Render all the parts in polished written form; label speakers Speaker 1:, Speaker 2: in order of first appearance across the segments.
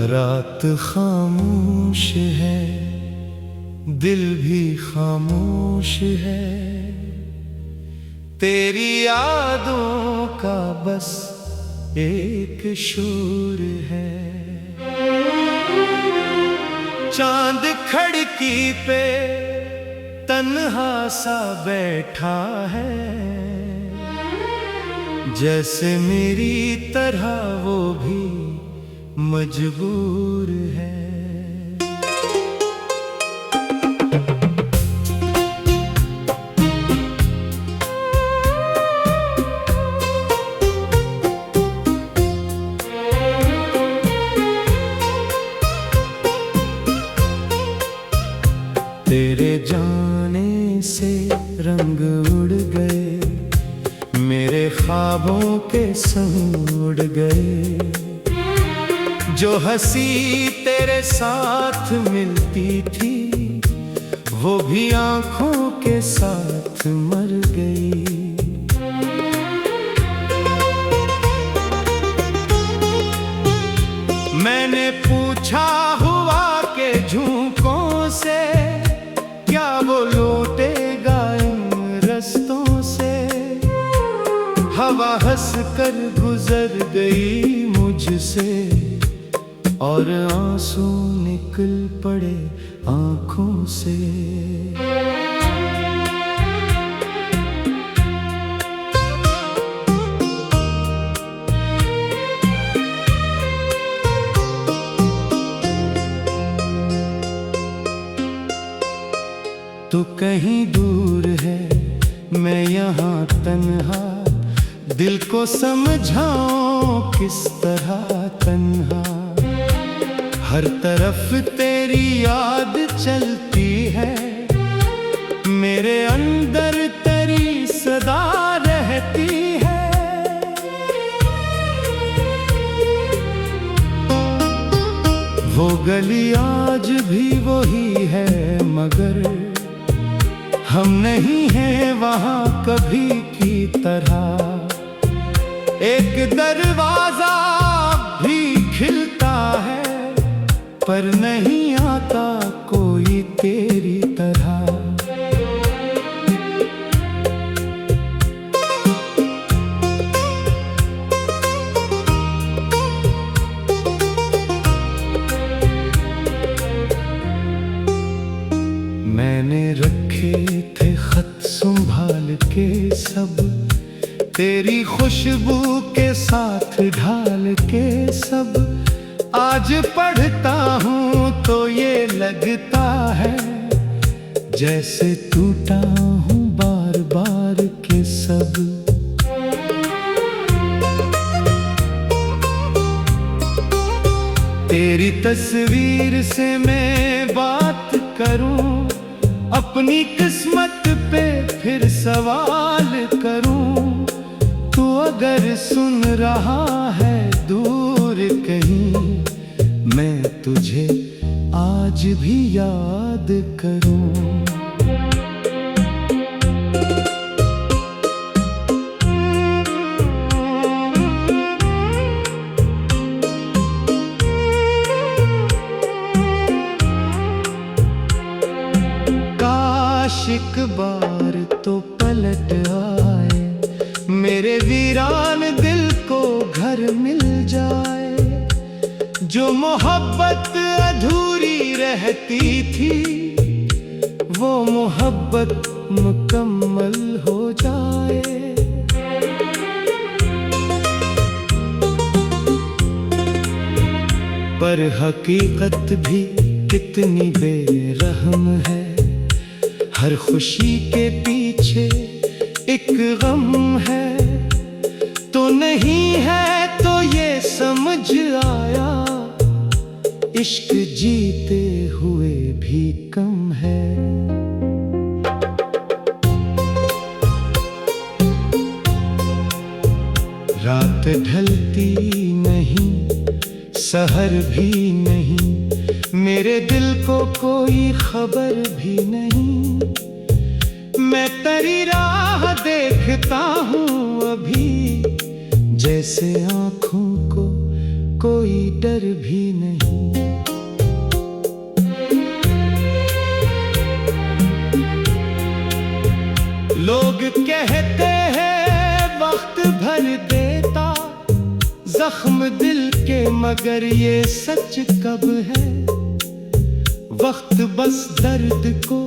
Speaker 1: रात खामोश है, दिल भी खामोश है, तेरी यादों का बस एक शोर है। चांद खिड़की पे तन्हा सा बैठा है, जैसे मेरी तरह वो भी मजबूर है। तेरे जाने से रंग उड़ गए, मेरे ख्वाबों के संग उड़ गए। जो हंसी तेरे साथ मिलती थी, वो भी आंखों के साथ मर गई। मैंने पूछा हुआ के झोंकों से, क्या वो लौटेगा इन रस्तों से। हवा हंस कर गुजर गई मुझसे, और आंसू निकल पड़े आंखों से। तू कहीं दूर है, मैं यहाँ तन्हा, दिल को समझाऊं किस तरह तन्हा। हर तरफ तेरी याद चलती है, मेरे अंदर तेरी सदा रहती है। वो गली आज भी वही है, मगर हम नहीं हैं वहाँ कभी की तरह। एक दरवाजा भी खिलता है, पर नहीं आता कोई तेरी तरह। मैंने रखे थे खत संभाल के सब, तेरी खुशबू के साथ ढाल के सब। आज पढ़ता हूँ तो ये लगता है, जैसे टूटा हूँ बार बार के सब। तेरी तस्वीर से मैं बात करूँ, अपनी किस्मत पे फिर सवाल करूँ। तू अगर सुन रहा है दूर कहीं, मैं तुझे आज भी याद करूं। काश एक बार तो पलट आए, मेरे वीरान दिल को घर मिल जाए। जो मोहब्बत अधूरी रहती थी, वो मोहब्बत मुकम्मल हो जाए। पर हकीकत भी कितनी बेरहम है, हर खुशी के पीछे एक गम है। तो नहीं है तो ये समझ आया, इश्क जीते हुए भी कम है। रात ढलती नहीं, सहर भी नहीं, मेरे दिल को कोई खबर भी नहीं। मैं तेरी राह देखता हूँ अभी, जैसे आँखों को कोई डर भी नहीं। लोग कहते हैं वक्त भर देता जख्म दिल के, मगर ये सच कब है? वक्त बस दर्द को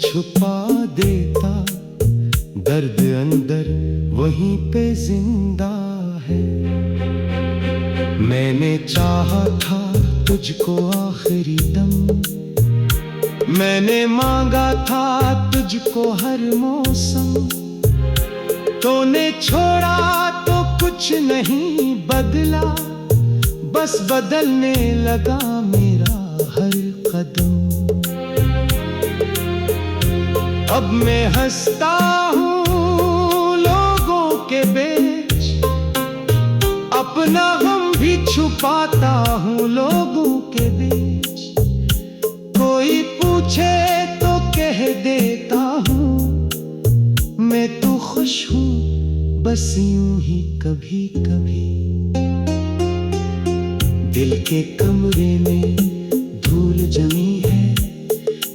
Speaker 1: छुपा देता, दर्द अंदर वहीं पे जिंदा है। मैंने चाहा था तुझको आखिरी दम, मैंने मांगा था तुझको हर मौसम। तूने छोड़ा तो कुछ नहीं बदला, बस बदलने लगा मेरा हर कदम। अब मैं हंसता हूँ लोगों के बीच, अपना गम भी छुपाता हूँ लोगों के बीच। कोई पूछे तो कह देता हूँ मैं तो खुश हूँ, बस यूं ही कभी कभी। दिल के कमरे में धूल जमी है,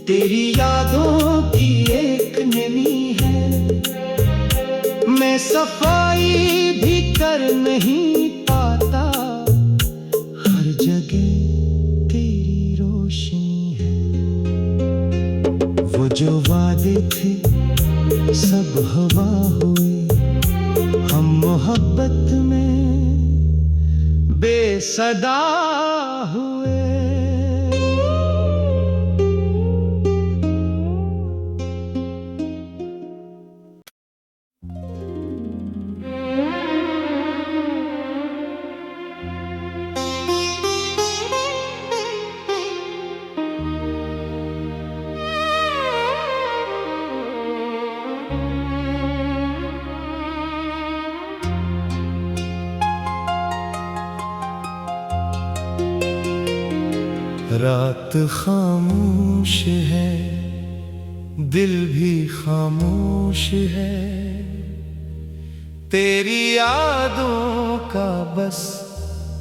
Speaker 1: तेरी यादों की एक नमी है। मैं सफाई भी कर नहीं पाता, हर जगह तेरी रोशनी है। वो जो वादे थे सब हवा हुए, हम मोहब्बत में बेसदा हुए। रात खामोश है, दिल भी खामोश है, तेरी यादों का बस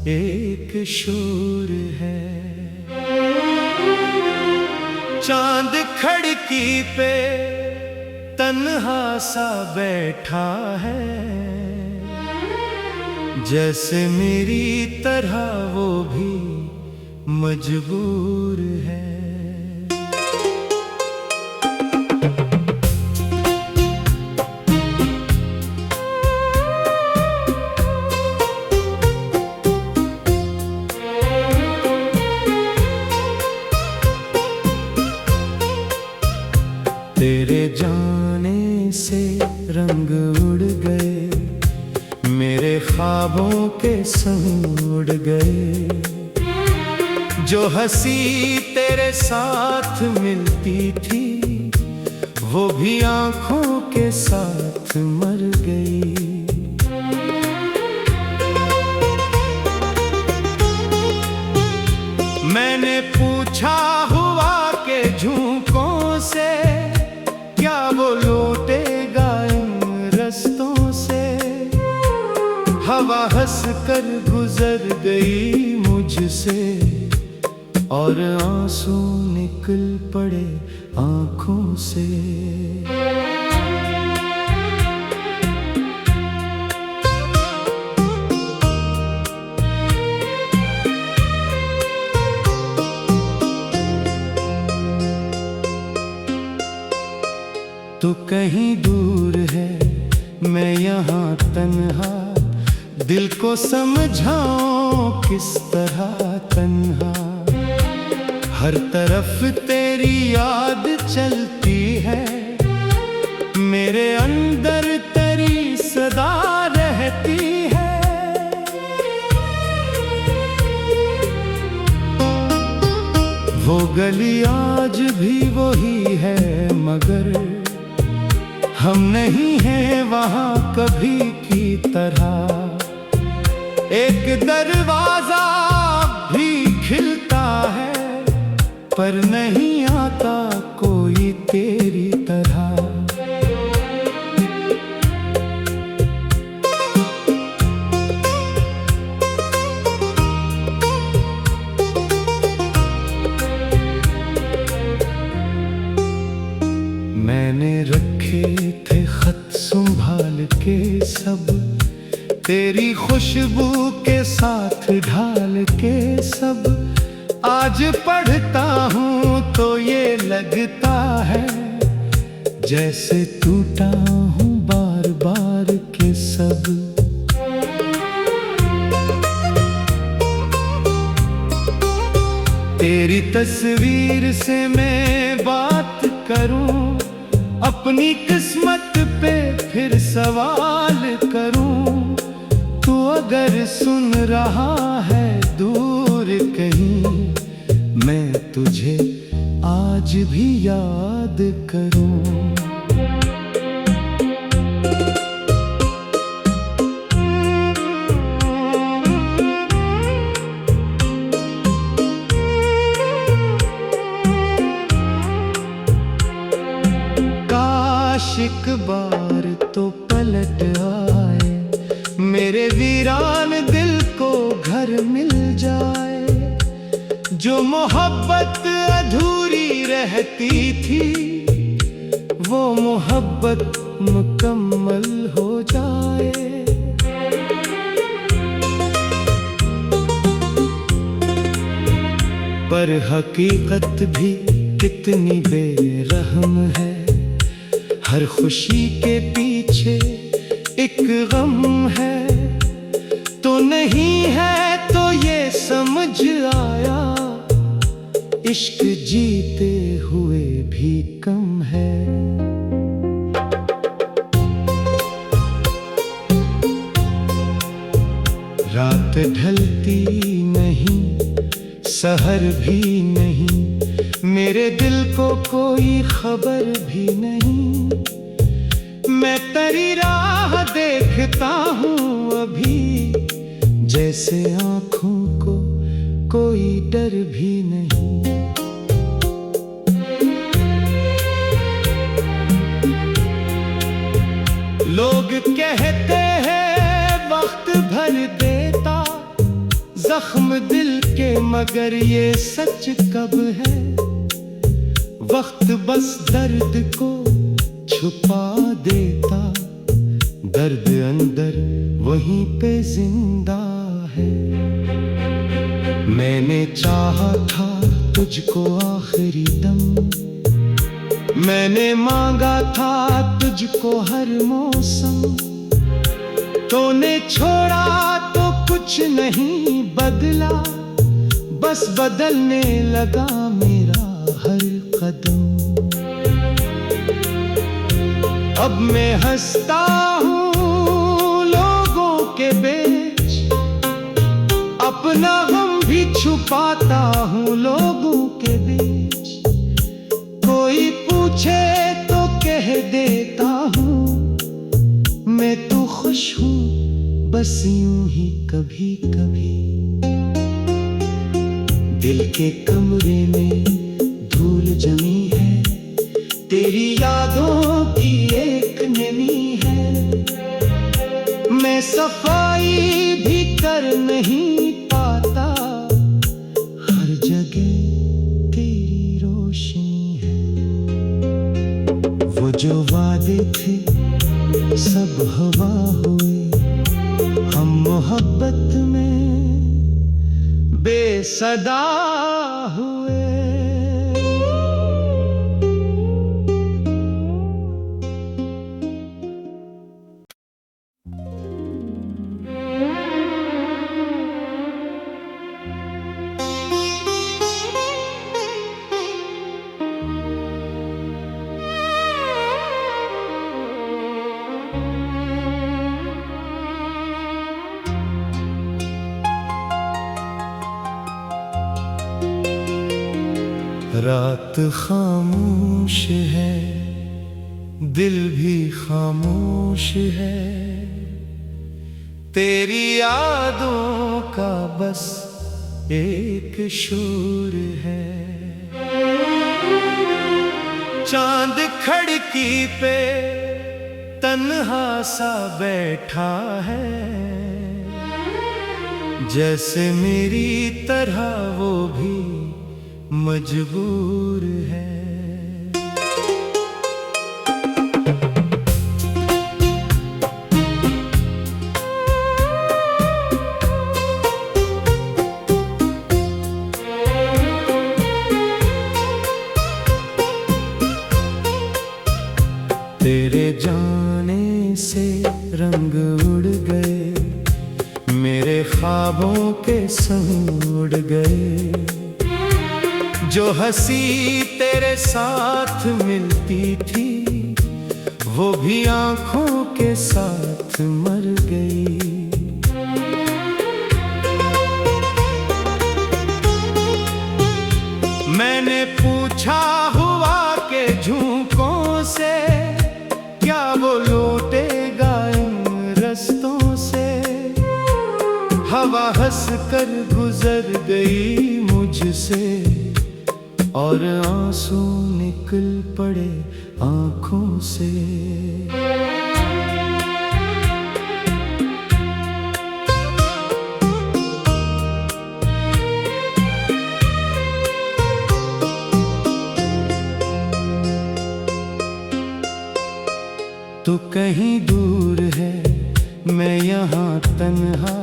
Speaker 1: एक शोर है। चांद खिड़की पे तन्हा सा बैठा है, जैसे मेरी तरह वो भी मजबूर है। तेरे जाने से रंग उड़ गए, मेरे ख्वाबों के संग उड़ गए। जो हंसी तेरे साथ मिलती थी, वो भी आंखों के साथ मर गई। मैंने पूछा हुआ के झोंकों से, क्या वो लौटेगा इन रस्तों से? हवा हंस कर गुजर गई मुझसे, और आंसू निकल पड़े आंखों से। तू कहीं दूर है, मैं यहाँ तन्हा, दिल को समझाऊं किस तरह तन्हा। हर तरफ तेरी याद चलती है, मेरे अंदर तेरी सदा रहती है। वो गली आज भी वही है, मगर हम नहीं हैं वहाँ कभी की तरह। एक दरवाजा भी खिलता है, पर नहीं आता कोई तेरी तरह। मैंने रखे थे संभाल के सब, तेरी खुशबू के साथ ढाल के सब। आज पढ़ता हूँ तो ये लगता है जैसे टूटा हूँ बार बार के सब। तेरी तस्वीर से मैं बात करूं, अपनी किस्मत पे फिर सवाल करूं। तू अगर सुन रहा है दूर कहीं, मैं तुझे आज भी याद करूं। एक बार तो पलट आए, मेरे वीरान दिल को घर मिल जाए। जो मोहब्बत अधूरी रहती थी, वो मोहब्बत मुकम्मल हो जाए। पर हकीकत भी कितनी बेरहम है, हर खुशी के पीछे एक गम है। तो नहीं है तो ये समझ आया, इश्क जीते हुए भी कम है। रात ढलती नहीं, सहर भी नहीं, मेरे दिल को कोई खबर भी नहीं। मैं तेरी राह देखता हूँ अभी, जैसे आँखों को कोई डर भी नहीं। लोग कहते हैं वक्त भर देता जख्म दिल के, मगर ये सच कब है? वक्त बस दर्द को छुपा देता, दर्द अंदर वहीं पे जिंदा है। मैंने चाहा था तुझको आखिरी दम, मैंने मांगा था तुझको हर मौसम। तूने छोड़ा तो कुछ नहीं बदला, बस बदलने लगा मेरा हर कदम। अब मैं हंसता हूँ लोगों के बीच, अपना गम भी छुपाता हूँ लोगों के बीच। कोई पूछे तो कह देता हूँ मैं तो खुश हूँ, बस यूं ही कभी कभी। दिल के कमरे में धूल जमी है, तेरी यादों की एक नमी है। मैं सफाई भी कर नहीं पाता, हर जगह तेरी रोशनी है। वो जो वादे थे सब हवा हुए, हम मोहब्बत में बेसदा हुए। रात खामोश है, दिल भी खामोश है, तेरी यादों का बस एक शोर है। चांद खिड़की पे तन्हा सा बैठा है, जैसे मेरी तरह वो भी मजबूर है। तेरे जाने से रंग उड़ गए, मेरे ख्वाबों के संग उड़ गए। जो हंसी तेरे साथ मिलती थी, वो भी आंखों के साथ मर गई। मैंने पूछा हुआ के झोंकों से, क्या वो लौटेगा इन रस्तों से। हवा हंस कर गुजर गई मुझसे, और आंसू निकल पड़े आंखों से। तू कहीं दूर है, मैं यहाँ तन्हा,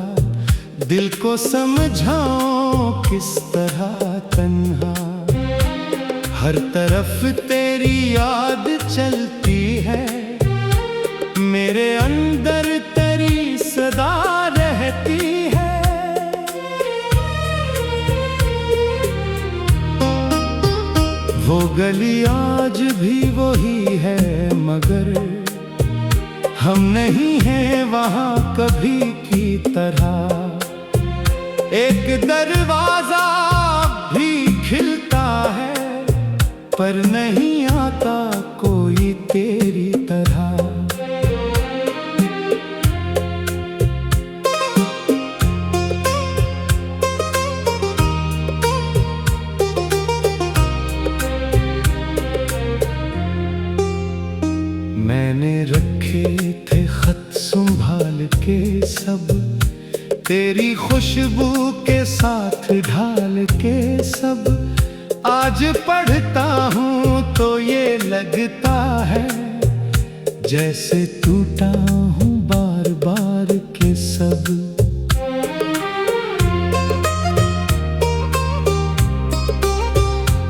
Speaker 1: दिल को समझाऊं किस तरह तन्हा। हर तरफ तेरी याद चलती है, मेरे अंदर तेरी सदा रहती है। वो गली आज भी वही है, मगर हम नहीं हैं वहाँ कभी की तरह। एक दरवाजा भी खिलता है, पर नहीं आता कोई तेरी तरह। मैंने रखे थे खत संभाल के सब, तेरी खुशबू के साथ ढाल के सब। आज पढ़ता हूँ तो ये लगता है, जैसे टूटा हूँ बार बार के सब।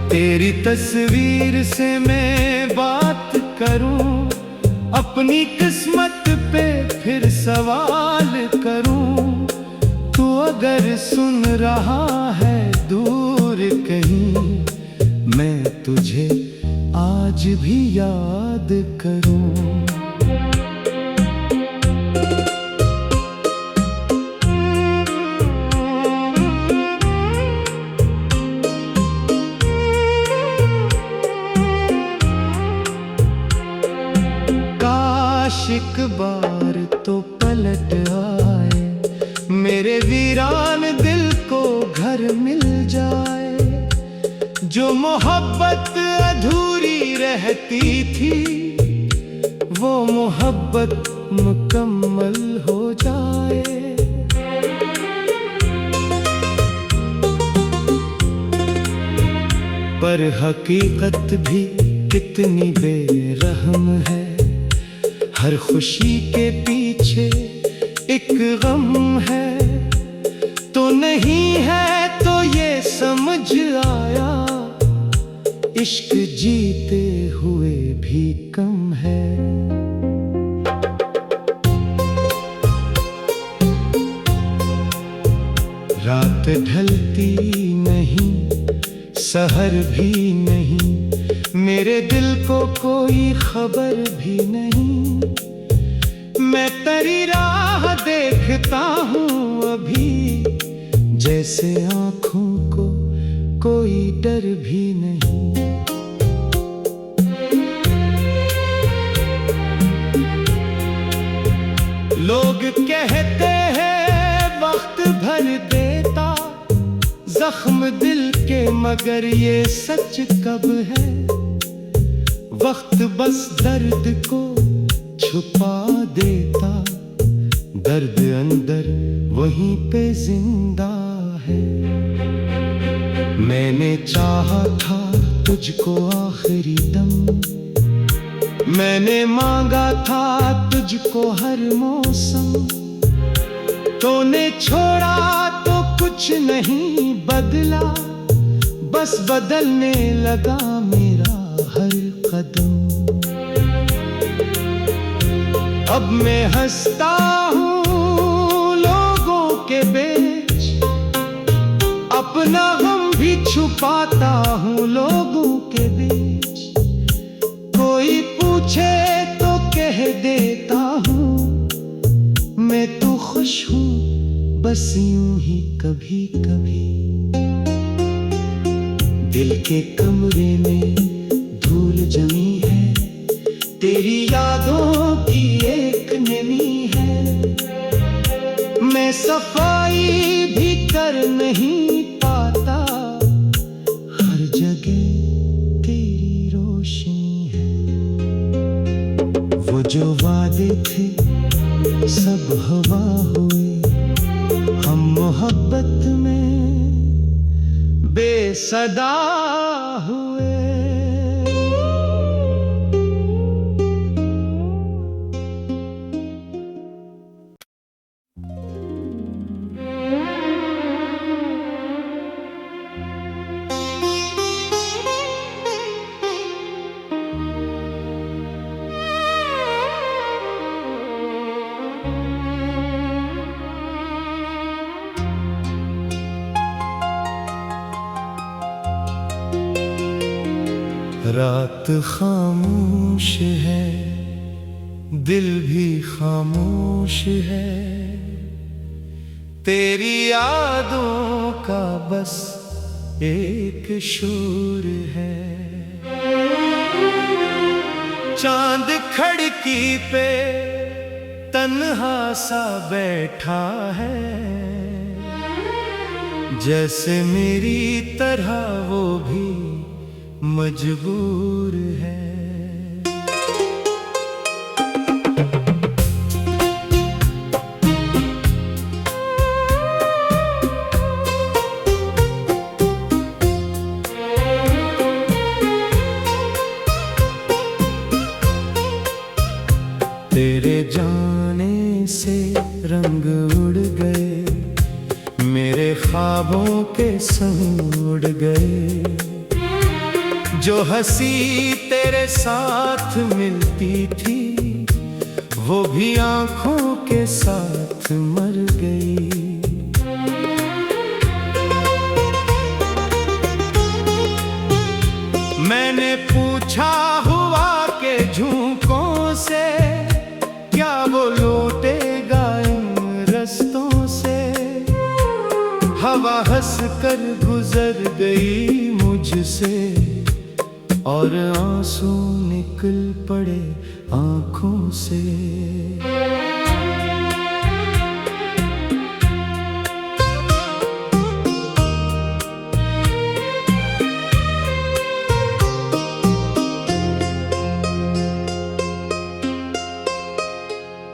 Speaker 1: तेरी तस्वीर से मैं बात करूँ, अपनी किस्मत पे फिर सवाल करूँ। तू अगर सुन रहा है दूर कहीं, मैं तुझे आज भी याद करूँ। काश एक बार तो पलट आए, मेरे वीरान दिल को घर मिल जाए। जो मोहब्बत अधूरी रहती थी, वो मोहब्बत मुकम्मल हो जाए। पर हकीकत भी कितनी बेरहम है, हर खुशी के पीछे एक गम है। तो नहीं है तो ये समझ आया, इश्क जीते हुए भी कम है। रात ढलती नहीं, सहर भी नहीं, मेरे दिल को कोई खबर भी नहीं। मैं तेरी राह देखता हूँ अभी, जैसे आँखों को कोई डर भी नहीं। लोग कहते हैं वक्त भर देता जख्म दिल के, मगर ये सच कब है। वक्त बस दर्द को छुपा देता, दर्द अंदर वहीं पे जिंदा है। मैंने चाहा था तुझको आखिरी दम, मैंने मांगा था तुझको हर मौसम। तूने छोड़ा तो कुछ नहीं बदला, बस बदलने लगा मेरा हर कदम। अब मैं हंसता हूँ लोगों के बीच, अपना गम भी छुपाता हूँ लोगों के बीच। कोई पूछे तो कह देता हूँ मैं तो खुश हूँ बस यूं ही कभी कभी। दिल के कमरे में धूल जमी है, तेरी यादों की एक नमी है। मैं सफाई भी कर नहीं पाता, हर जगह तेरी रोशनी है। वो जो वादे थे सब हवा हुए, हम मोहब्बत में बेसदा हुए। रात खामोश है, दिल भी खामोश है, तेरी यादों का बस एक शोर है। चांद खिड़की पे तन्हा सा बैठा है, जैसे मेरी तरह वो भी मजबूर है। तेरे जाने से रंग उड़ गए, मेरे ख्वाबों के संग उड़ गए। जो हंसी तेरे साथ मिलती थी, वो भी आंखों के साथ मर गई। मैंने पूछा हुआ के झोंकों से, क्या वो लौटेगा इन रस्तों से। हवा हंस कर गुजर गई मुझसे, और आंसू निकल पड़े आंखों से।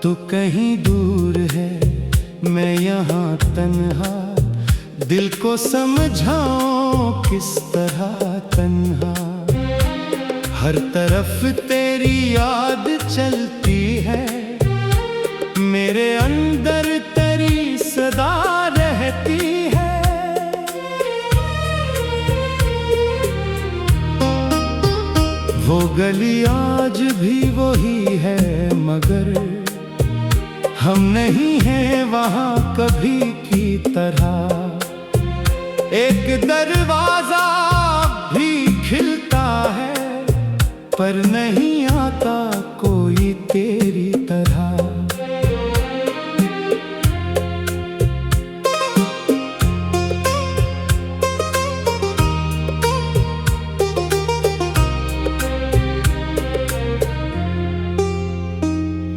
Speaker 1: तू कहीं दूर है, मैं यहाँ तन्हा, दिल को समझाऊं किस तरह तन्हा। हर तरफ तेरी याद चलती है, मेरे अंदर तेरी सदा रहती है। वो गली आज भी वही है, मगर हम नहीं हैं वहाँ कभी की तरह। एक दरवाजा भी खिलता है, पर नहीं आता कोई तेरी तरह।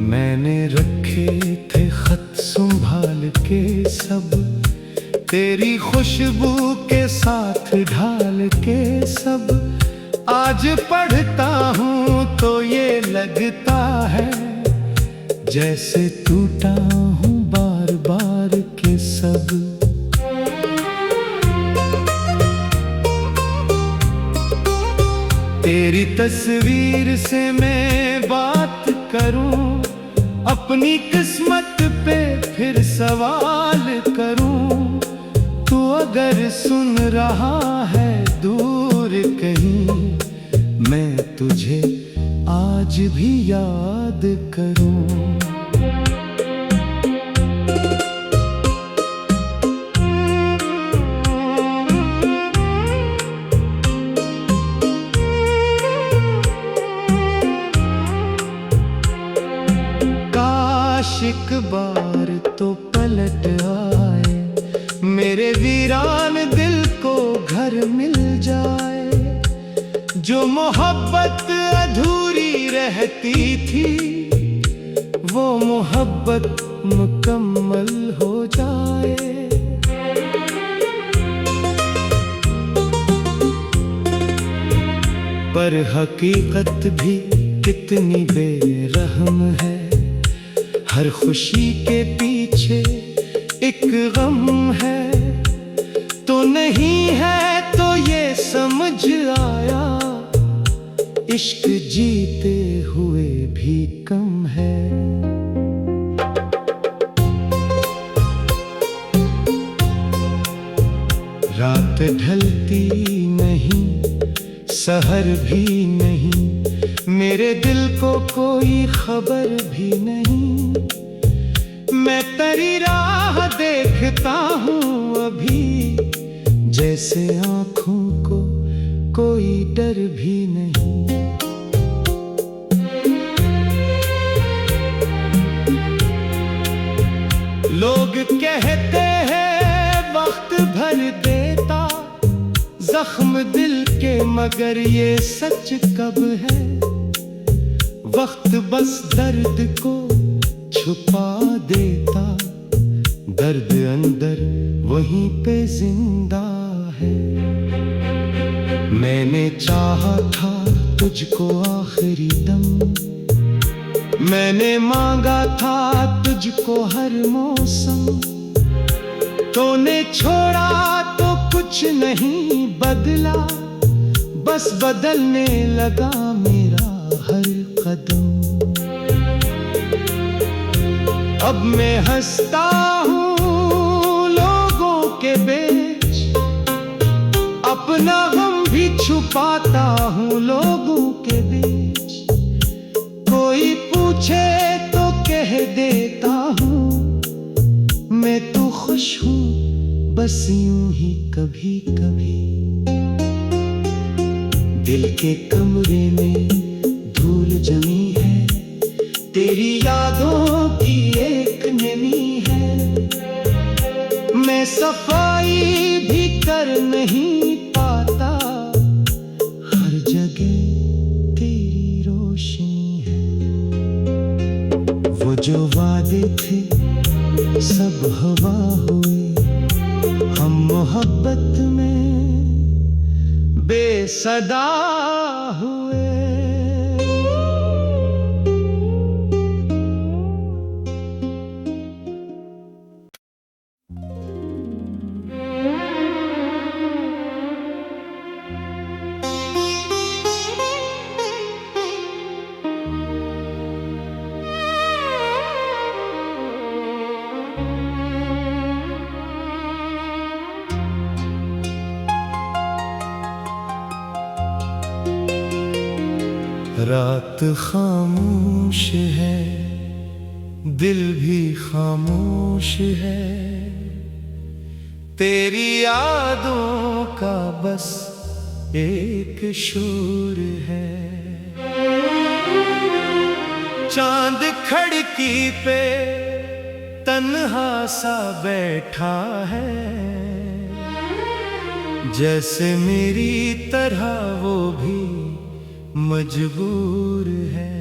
Speaker 1: मैंने रखे थे खत संभाल के सब, तेरी खुशबू के साथ ढाल के सब। आज पढ़ता हूँ तो ये लगता है, जैसे टूटा हूँ बार बार के सब। तेरी तस्वीर से मैं बात करूं, अपनी किस्मत पे फिर सवाल करूं। तू अगर सुन रहा है दूर कहीं, मैं तुझे आज भी याद करूं। आशिक बार तो पलट आए, मेरे वीरान दिल को घर मिल जाए। जो मोहब्बत अधूरी रहती थी, वो मोहब्बत मुकम्मल हो जाए। पर हकीकत भी कितनी बेरहम है, हर खुशी के पीछे एक गम है। तो नहीं है तो ये समझ आया, इश्क जीते हुए भी कम है। रात ढलती नहीं, सहर भी नहीं, मेरे दिल को कोई खबर भी नहीं। मैं तेरी राह देखता हूँ अभी, जैसे आँखों को कोई डर भी नहीं। लोग कहते हैं वक्त भर देता जख्म दिल के, मगर ये सच कब है? वक्त बस दर्द को छुपा देता, दर्द अंदर वहीं पे जिंदा है। मैंने चाहा था तुझको आखिरी दम, मैंने मांगा था तुझको हर मौसम। तूने छोड़ा तो कुछ नहीं बदला, बस बदलने लगा मेरा हर कदम। अब मैं हंसता हूँ लोगों के बीच, अपना गम भी छुपाता हूँ लोगों के बीच। कोई पूछे तो कह देता हूँ मैं तो खुश हूँ, बस यूं ही कभी कभी। दिल के कमरे में धूल जमी है, तेरी यादों की एक नमी है। मैं सफाई भी कर नहीं पाता, हर जगह तेरी रोशनी है। वो जो वादे थे सब हवा हुए, हम मोहब्बत में बेसदा हुए। रात खामोश है, दिल भी खामोश है, तेरी यादों का बस एक शोर है। चांद खिड़की पे तन्हा सा बैठा है, जैसे मेरी तरह वो भी मजबूर है।